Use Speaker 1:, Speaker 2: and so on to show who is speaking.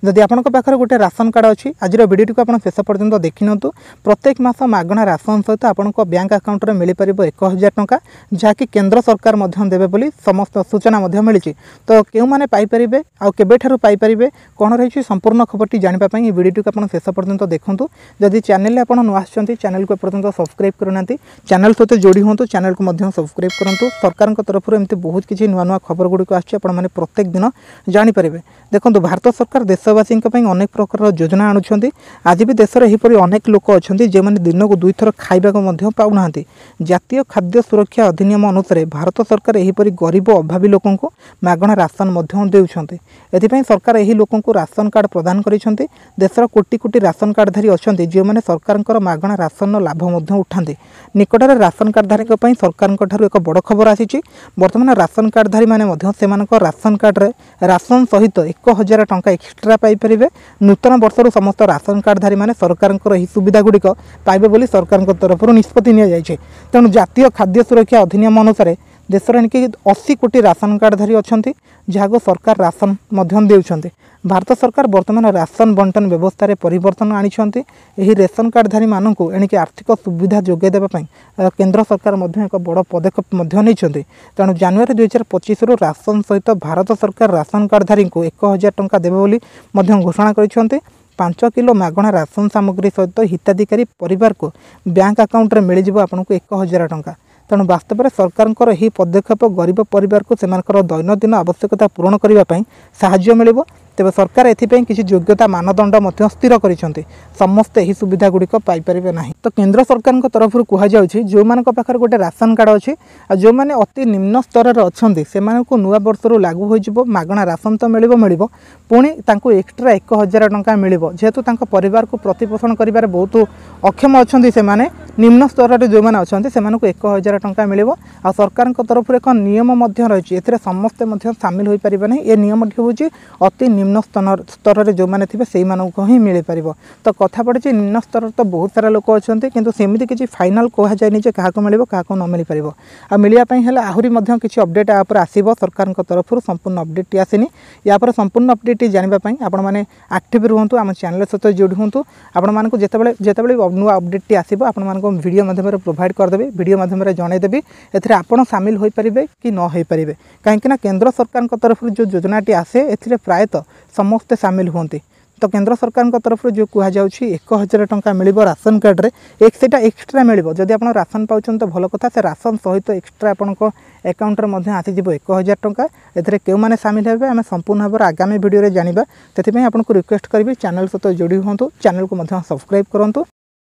Speaker 1: जदि आपंक पाखे गोटे राशन कार्ड अच्छी आज भिडियो को आप शेष पर्यंत देखी नियंतु। प्रत्येक मास मागणा राशन सहित आपंक बैंक अकाउंट में मिल पार 1000 टंका जहाँकि केंद्र सरकार देवे बोली समस्त सूचना मिली। तो क्यों मैंने पाइपर आउ केबेठारु पाइपर कौन रही संपूर्ण खबरटी जानापी भिडियो को आप शेष पर्यंत देखूँ। जदि चैनल आप नुआ चैनल को पर्यंत सब्सक्राइब करना चैनल सहित जोड़ी हूँ चैनल को सब्सक्राइब करूँ। सरकार तरफ एमती बहुत किसी नुआ नुआ खबर गुड़िक आने प्रत्येक दिन जानीपर। देखो भारत सरकार देशवासी अनेक प्रकार योजना आणुंट। आज भी देश में यहपरी अनेक लोक अच्छा जो मैंने दिन को 2 थर खाइबा पाऊना। जातीय खाद्य सुरक्षा अधिनियम अनुसार भारत सरकार यहपरी गरीब अभावी लोक मागणा राशन देउछन्ते। एथिपाई सरकार यही लोक राशन कार्ड प्रदान करिसेंते। देशर कोटी कोटी राशन कार्डधारी अच्छा जो मैंने सरकार मागणा राशन लाभ उठाते। निकटରେ राशन कार्डधारी सरकार एक बड़ खबर आसी। बर्तमान राशन कार्डधारी मैंने राशन कार्ड रे राशन सहित 1000 टंका एक्सट्रा पाइपर। नूतन वर्षर समस्त राशन कार्डधारी मैंने सरकार यही सुविधा गुड़िक पाइबे बोली सरकार तरफ निष्पत्ति नि। तेणु जातीय खाद्य सुरक्षा अधिनियम अनुसार देश में 80 कोटी राशन कार्डधारी अच्छा जहाँ सरकार राशन देउछन्ते। भारत सरकार वर्तमान राशन बंटन व्यवस्था परिवर्तन आनिछन्ते। एही रेशन कार्डधारी मानक एणिकी आर्थिक सुविधा जोगाई देबा केंद्र सरकार एक बड़ पदक्षेप नहीं। तेणु जनवरी 2025 रु राशन सहित भारत सरकार राशन कार्डधारी को 1000 टंका देवे बोली घोषणा करिसेंते। 5 किलो मागणा राशन सामग्री सहित हिताधिकारी परिवार को बैंक अकाउंट में मिल जाव आपको 1000 टंका। तेणु वास्तव में सरकार यही पदक्षेप गरीब परिवार को सेमानकर दैनंदिन आवश्यकता पूरण करने साहाय्य मिलिबो। तेबे सरकार एथिपाई किसी योग्यता मानदंड स्थिर करिसेंते। समस्त यही सुविधा गुड़िक पाइपर ना। तो केंद्र सरकार तरफ कहुच्छे जो मान पाखे गोटे राशन कार्ड अच्छी जो मैंने अति निम्न स्तर अच्छा से नुआ वर्ष लागू हो मागणा राशन तो मिल पुणी एक्सट्रा 1000 टंका मिल जेहेतु परिवार को प्रतिपोषण कर बहुत अक्षम अच्छा से निम्न स्तर जो मैंने अच्छा से 1000 टंका मिल। आ सरकार तरफ एक नियम रही समस्ते सामिल हो पारे ना। ये नियम हूँ अति निम्न स्तर जो मैंने थे से ही मिल पार। तो कथा पड़े निम्न स्तर तो बहुत सारा लोक अच्छा किंतु सेमती किसी फाइनाल कहुए क्या मिल क्या न मिल पार। आ मिलने आहरी किसी अपडेट यापर आसो सरकार तरफ संपूर्ण अपडेट आसनी। यापर संपूर्ण अपडेट जानापी आपण मैंने एक्टिव रुहतु आम चैनल सहित जोड़ी हूँ। आपण को जिते नुआ अपडेट आसो आपण वीडियो माध्यम प्रोवाइड करदेवी वीडियो माध्यम जनईदेवी एथिरे आपण सामिल हो पारे कि न हो पारे। कहीं केंद्र सरकार तरफ जो योजनाटी आसे एथिरे प्रायतः समस्ते सामिल होती। तो केंद्र सरकार तरफ जो कहुच्छे 1000 टंका मिल राशन कार्ड रे एक सेटा एक्सट्रा मिल। जदि आप राशन पाँच तो भल कथा से राशन सहित एक्सट्रा आपण अकाउंट में आसीज 1000 टंका। एथिरे क्यों मैंने सामिल हेबे आम संपूर्ण भाव आगामी वीडियो रे जानिबा। तेथिपई आपनको रिक्वेस्ट करी चैनल सहित जोड़ी हूँ चैनल को सब्सक्राइब करूँ।